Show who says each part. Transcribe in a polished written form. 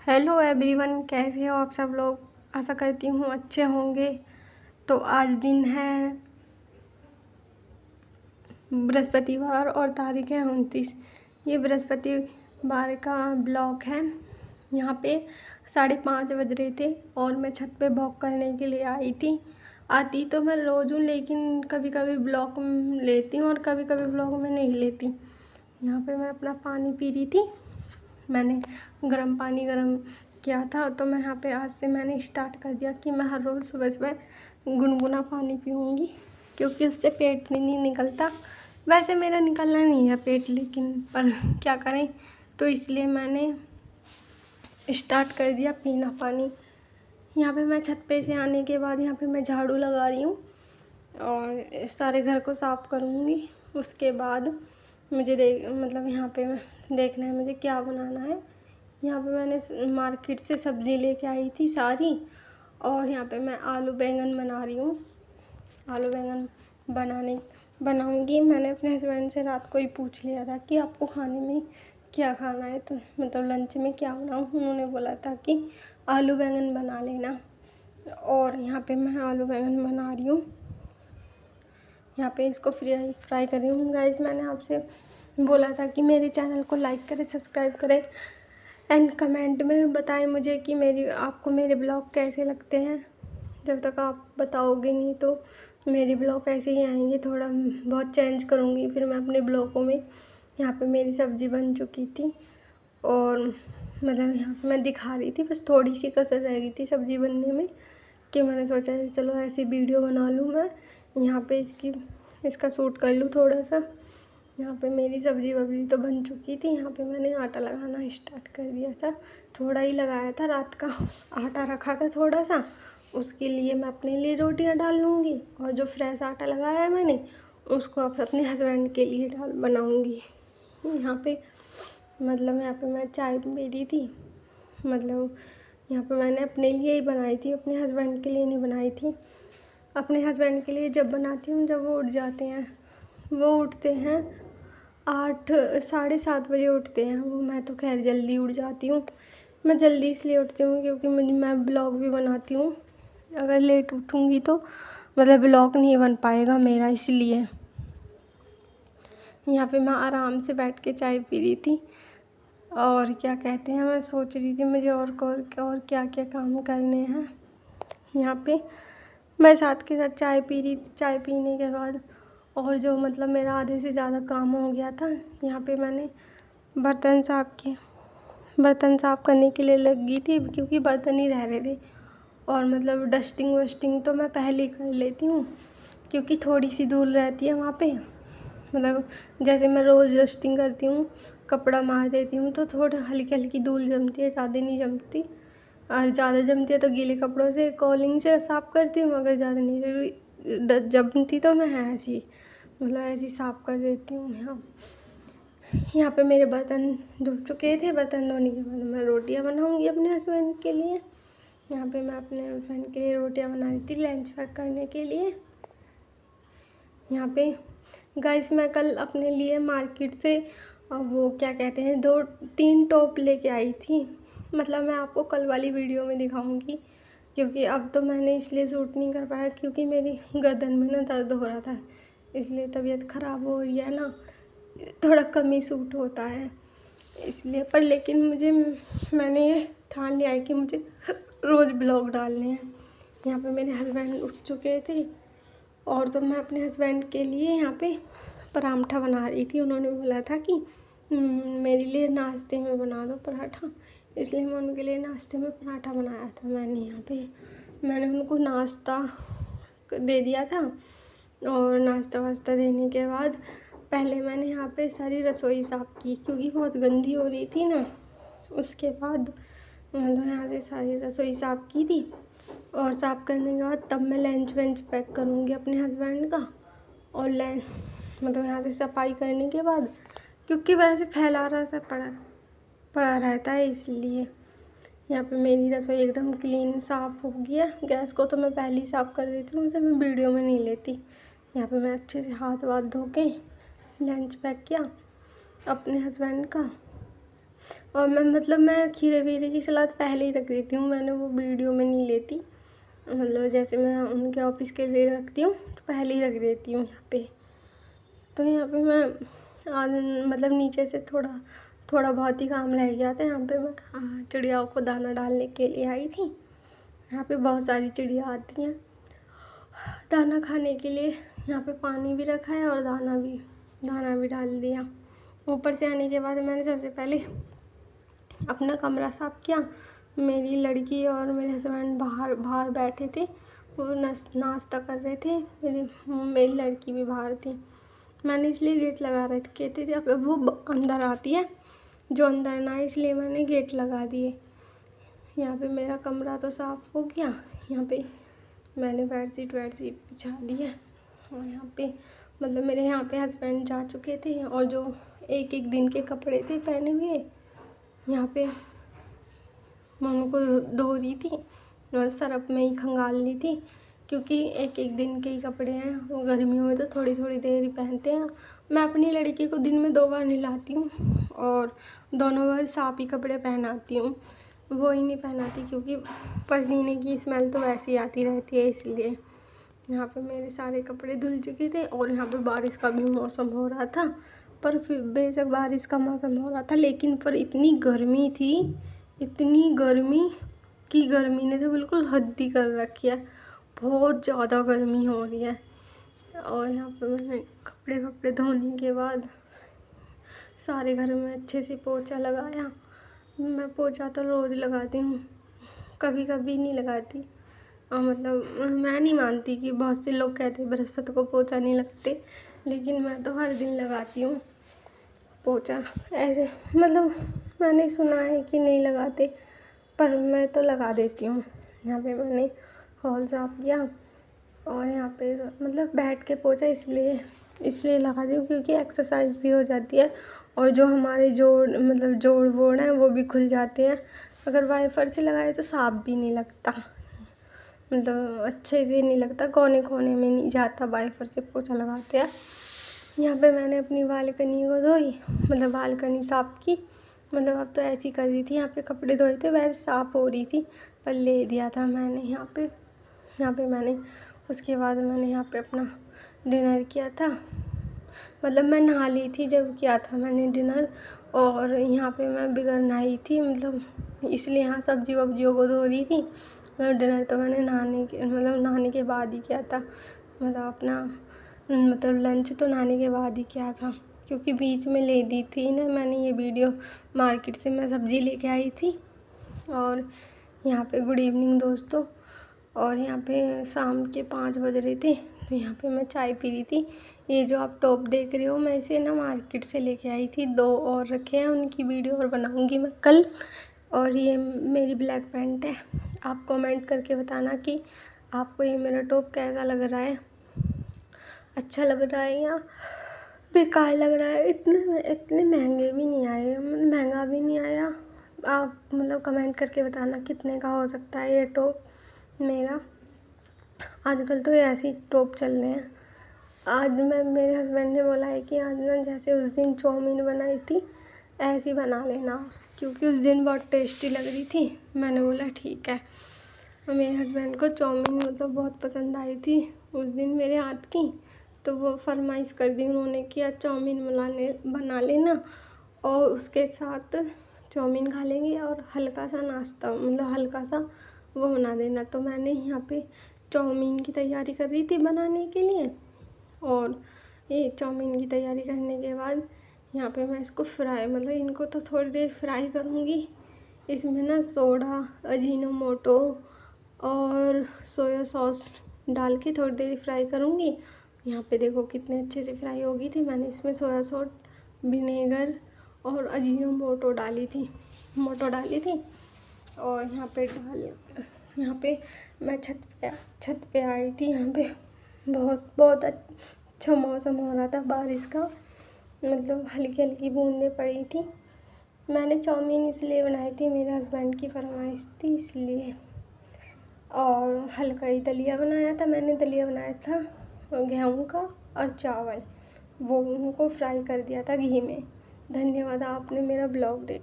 Speaker 1: Hello everyone, कैसे हो आप सब लोग। आशा करती हूँ अच्छे होंगे। तो आज दिन है बृहस्पतिवार और तारीख है 29। ये बृहस्पतिवार का ब्लॉग है। यहाँ पे 5:30 बज रहे थे और मैं छत पे वॉक करने के लिए आई थी। आती तो मैं रोज़ हूँ, लेकिन कभी कभी ब्लॉग लेती हूँ और कभी कभी ब्लॉग में नहीं लेती। यहाँ पे मैं अपना पानी पी रही थी। मैंने गर्म पानी किया था, तो मैं यहाँ पे आज से मैंने स्टार्ट कर दिया कि मैं हर रोज़ सुबह सुबह गुनगुना पानी पीऊँगी, क्योंकि उससे पेट नहीं निकलता। वैसे मेरा निकलना नहीं है पेट, लेकिन पर क्या करें, तो इसलिए मैंने स्टार्ट कर दिया पीना पानी। यहाँ पे मैं छत पे से आने के बाद यहाँ पे मैं झाड़ू लगा रही हूँ और सारे घर को साफ़ करूँगी। उसके बाद मुझे यहाँ पे देखना है मुझे क्या बनाना है। यहाँ पे मैंने मार्केट से सब्ज़ी लेके आई थी सारी, और यहाँ पे मैं आलू बैंगन बना रही हूँ। आलू बैंगन बनाऊँगी। मैंने अपने हस्बैंड से रात को ही पूछ लिया था कि आपको खाने में क्या खाना है, तो मतलब लंच में क्या बनाऊँ। उन्होंने बोला था कि आलू बैंगन बना लेना, और यहाँ पे मैं आलू बैंगन बना रही हूँ। यहाँ पे इसको फ्राई कर रही हूँ। गाइस, मैंने आपसे बोला था कि मेरे चैनल को लाइक करें, सब्सक्राइब करें एंड कमेंट में बताएं मुझे कि आपको मेरे ब्लॉग कैसे लगते हैं। जब तक आप बताओगे नहीं तो मेरे ब्लॉग ऐसे ही आएंगे। थोड़ा बहुत चेंज करूँगी फिर मैं अपने ब्लॉगों में। यहाँ पे मेरी सब्ज़ी बन चुकी थी और मतलब यहाँ पे मैं दिखा रही थी, बस थोड़ी सी कसर रह गई थी सब्ज़ी बनने में, कि मैंने सोचा चलो ऐसी वीडियो बना लूँ मैं। यहाँ पे इसका शूट कर लूँ थोड़ा सा। यहाँ पे मेरी सब्ज़ी वब्ज़ी तो बन चुकी थी। यहाँ पे मैंने आटा लगाना स्टार्ट कर दिया था। थोड़ा ही लगाया था, रात का आटा रखा था थोड़ा सा, उसके लिए मैं अपने लिए रोटियां डाल लूँगी, और जो फ्रेश आटा लगाया है मैंने उसको अब अपने हस्बैंड के लिए बनाऊँगी। यहाँ पे यहाँ पे मैं चाय पी रही थी। यहाँ पे मैंने अपने लिए ही बनाई थी, अपने हस्बैंड के लिए नहीं बनाई थी। अपने हस्बैंड के लिए जब बनाती हूँ जब वो उठ जाते हैं। वो उठते हैं 7:30 बजे उठते हैं वो। मैं तो खैर जल्दी उठ जाती हूँ। मैं जल्दी इसलिए उठती हूँ क्योंकि मैं ब्लॉग भी बनाती हूँ। अगर लेट उठूँगी तो ब्लॉग नहीं बन पाएगा मेरा, इसलिए। यहाँ पे मैं आराम से बैठ के चाय पी रही थी, और क्या कहते हैं, मैं सोच रही थी मुझे और क्या क्या काम करने हैं। यहाँ पे मैं साथ के साथ चाय पी रही थी। चाय पीने के बाद और जो मेरा आधे से ज़्यादा काम हो गया था। यहाँ पे मैंने बर्तन साफ़ करने के लिए लगी थी, क्योंकि बर्तन ही रह रहे थे। और डस्टिंग वस्टिंग तो मैं पहले ही कर लेती हूँ, क्योंकि थोड़ी सी धूल रहती है वहाँ पे। जैसे मैं रोज़ डस्टिंग करती हूँ, कपड़ा मार देती हूँ तो थोड़ा हल्की हल्की धूल जमती है, ज़्यादा नहीं जमती। और ज़्यादा जमती है तो गीले कपड़ों से कॉलिंग से साफ़ करती हूँ। अगर ज़्यादा नहीं जमती तो मैं ऐसी ऐसी साफ़ कर देती हूँ। यहाँ पे मेरे बर्तन धो चुके थे। बर्तन धोने के बाद मैं रोटियाँ बनाऊँगी अपने हस्बैंड के लिए। यहाँ पे मैं अपने हस्बैंड के लिए रोटियाँ बना रही थी लंच पैक करने के लिए। यहाँ पे गाइस, मैं कल अपने लिए मार्केट से वो क्या कहते हैं 2-3 टॉप लेके आई थी। मैं आपको कल वाली वीडियो में दिखाऊंगी, क्योंकि अब तो मैंने इसलिए सूट नहीं कर पाया क्योंकि मेरी गर्दन में ना दर्द हो रहा था, इसलिए तबीयत ख़राब हो रही है ना, थोड़ा कम ही सूट होता है इसलिए। पर लेकिन मैंने ये ठान लिया है कि मुझे रोज़ ब्लॉग डालने हैं। यहाँ पे मेरे हस्बैंड उठ चुके थे, और तो मैं अपने हस्बैंड के लिए यहाँ पे पराठा बना रही थी। उन्होंने बोला था कि मेरे लिए नाश्ते में बना दो पराठा, इसलिए मैं उनके लिए नाश्ते में पराठा बनाया था। मैंने उनको नाश्ता दे दिया था, और नाश्ता वास्ता देने के बाद पहले मैंने यहाँ पे सारी रसोई साफ़ की, क्योंकि बहुत गंदी हो रही थी ना। उसके बाद यहाँ से सारी रसोई साफ़ की थी, और साफ़ करने के बाद तब मैं लंच वंच पैक करूँगी अपने हस्बैंड का। और यहाँ से सफाई करने के बाद, क्योंकि वैसे फैलारा सा पड़ा रहता है, इसलिए। यहाँ पे मेरी रसोई एकदम क्लीन साफ़ हो गया। गैस को तो मैं पहले ही साफ़ कर देती हूँ, उसे मैं वीडियो में नहीं लेती। यहाँ पे मैं अच्छे से हाथ वाथ धो के लंच पैक किया अपने हस्बैंड का। और मैं खीरे वीरे की सलाद पहले ही रख देती हूँ, मैंने वो वीडियो में नहीं लेती। मतलब जैसे मैं उनके ऑफिस के लिए रखती हूँ तो पहले ही रख देती हूँ यहाँ पे। तो यहाँ पे मैं नीचे से थोड़ा बहुत ही काम रह गया था। यहाँ पे मैं चिड़ियाओं को दाना डालने के लिए आई थी। यहाँ पे बहुत सारी चिड़िया आती हैं दाना खाने के लिए। यहाँ पे पानी भी रखा है और दाना भी डाल दिया। ऊपर से आने के बाद मैंने सबसे पहले अपना कमरा साफ़ किया। मेरी लड़की और मेरे हस्बैंड बाहर बैठे थे, वो नाश्ता कर रहे थे। मेरी लड़की भी बाहर थी। मैंने इसलिए गेट लगा रखे थे, अब वो अंदर आती है, जो अंदर ना आए, इसलिए मैंने गेट लगा दिए। यहाँ पे मेरा कमरा तो साफ़ हो गया। यहाँ पे मैंने बेडशीट बिछा दी है। और यहाँ पे मेरे यहाँ पे हस्बैंड जा चुके थे और जो एक दिन के कपड़े थे पहने हुए, यहाँ पे मैं उनको धो रही थी और सरफ में ही खंगाल ली थी, क्योंकि एक दिन के ही कपड़े हैं। वो गर्मियों में तो थोड़ी देर ही पहनते हैं। मैं अपनी लड़की को दिन में 2 बार नहलाती हूँ और दोनों बार साफ़ ही कपड़े पहनाती हूँ। वो ही नहीं पहनाती क्योंकि पसीने की स्मेल तो वैसे ही आती रहती है, इसलिए। यहाँ पे मेरे सारे कपड़े धुल चुके थे और यहाँ पे बारिश का भी मौसम हो रहा था। पर फिर बेशक बारिश का मौसम हो रहा था, लेकिन पर इतनी गर्मी थी, इतनी गर्मी ने तो बिल्कुल हद ही कर रखी है। बहुत ज़्यादा गर्मी हो रही है। और यहाँ पे मैंने कपड़े धोने के बाद सारे घर में अच्छे से पोछा लगाया। मैं पोछा तो रोज़ लगाती हूँ, कभी नहीं लगाती। और मैं नहीं मानती कि बहुत से लोग कहते हैं बृहस्पति को पोछा नहीं लगते, लेकिन मैं तो हर दिन लगाती हूँ पोछा। ऐसे मैंने सुना है कि नहीं लगाते, पर मैं तो लगा देती हूँ। यहाँ पे मैंने हॉल साफ़ किया और यहाँ पे बैठ के पोछा इसलिए लगाती हूँ क्योंकि एक्सरसाइज भी हो जाती है और जो हमारे जोड़ वोड़ हैं वो भी खुल जाते हैं। अगर वाइपर से लगाए तो साफ़ भी नहीं लगता, अच्छे से नहीं लगता, कोने में नहीं जाता वाइपर से पोछा लगाते हैं। यहाँ पे मैंने अपनी बालकनी को धोई, बालकनी साफ़ की। अब तो ऐसी कर दी थी, यहाँ पे कपड़े धोए थे वैसे साफ़ हो रही थी, पर ले दिया था मैंने यहाँ पे मैंने उसके बाद मैंने यहाँ पे अपना डिनर किया था। मैं नहा ली थी जब किया था मैंने डिनर, और यहाँ पे मैं बगैर नहाई थी, इसलिए यहाँ सब्जियों को धो रही थी। डिनर तो मैंने नहाने के बाद ही किया था। अपना लंच तो नहाने के बाद ही किया था, क्योंकि बीच में ले दी थी ना मैंने ये वीडियो। मार्केट से मैं सब्ज़ी लेके आई थी। और यहाँ पे गुड इवनिंग दोस्तों। और यहाँ पे शाम के 5 बज रहे थे, तो यहाँ पे मैं चाय पी रही थी। ये जो आप टॉप देख रहे हो, मैं इसे ना मार्केट से लेके आई थी। 2 और रखे हैं, उनकी वीडियो और बनाऊँगी मैं कल। और ये मेरी ब्लैक पैंट है। आप कमेंट करके बताना कि आपको ये मेरा टॉप कैसा लग रहा है, अच्छा लग रहा है या बेकार लग रहा है। इतने महंगे भी नहीं आए, महंगा भी नहीं आया। आप कमेंट करके बताना कितने का हो सकता है ये टॉप मेरा। आजकल तो ऐसे ही टॉप चल रहे हैं। आज मेरे हस्बैंड ने बोला है कि आज ना जैसे उस दिन चाउमीन बनाई थी ऐसे ही बना लेना, क्योंकि उस दिन बहुत टेस्टी लग रही थी। मैंने बोला ठीक है। और मेरे हस्बैंड को चाउमीन बहुत पसंद आई थी उस दिन मेरे हाथ की, तो वो फरमाइश कर दी उन्होंने कि आज चाउमीन बना लेना और उसके साथ चाउमीन खा लेंगे और हल्का सा नाश्ता हल्का सा वो बना देना। तो मैंने यहाँ पे चाउमीन की तैयारी कर रही थी बनाने के लिए, और ये चाउमीन की तैयारी करने के बाद यहाँ पे मैं इसको फ्राई इनको तो थोड़ी देर फ्राई करूँगी। इसमें ना सोडा, अजीनोमोटो और सोया सॉस डाल के थोड़ी देर फ्राई करूँगी। यहाँ पे देखो कितने अच्छे से फ्राई हो गई थी। मैंने इसमें सोया सॉस, विनेगर और अजीनोमोटो डाली थी। और यहाँ पे मैं छत पे आई थी। यहाँ पे बहुत अच्छा मौसम हो रहा था बारिश का, हल्की बूंदें पड़ी थी। मैंने चाउमीन इसलिए बनाई थी, मेरे हस्बैंड की फरमाइश थी इसलिए। और हल्का ही दलिया बनाया था मैंने। दलिया बनाया था गेहूं का और चावल, वो उनको फ्राई कर दिया था घी में। धन्यवाद, आपने मेरा ब्लॉग देखा।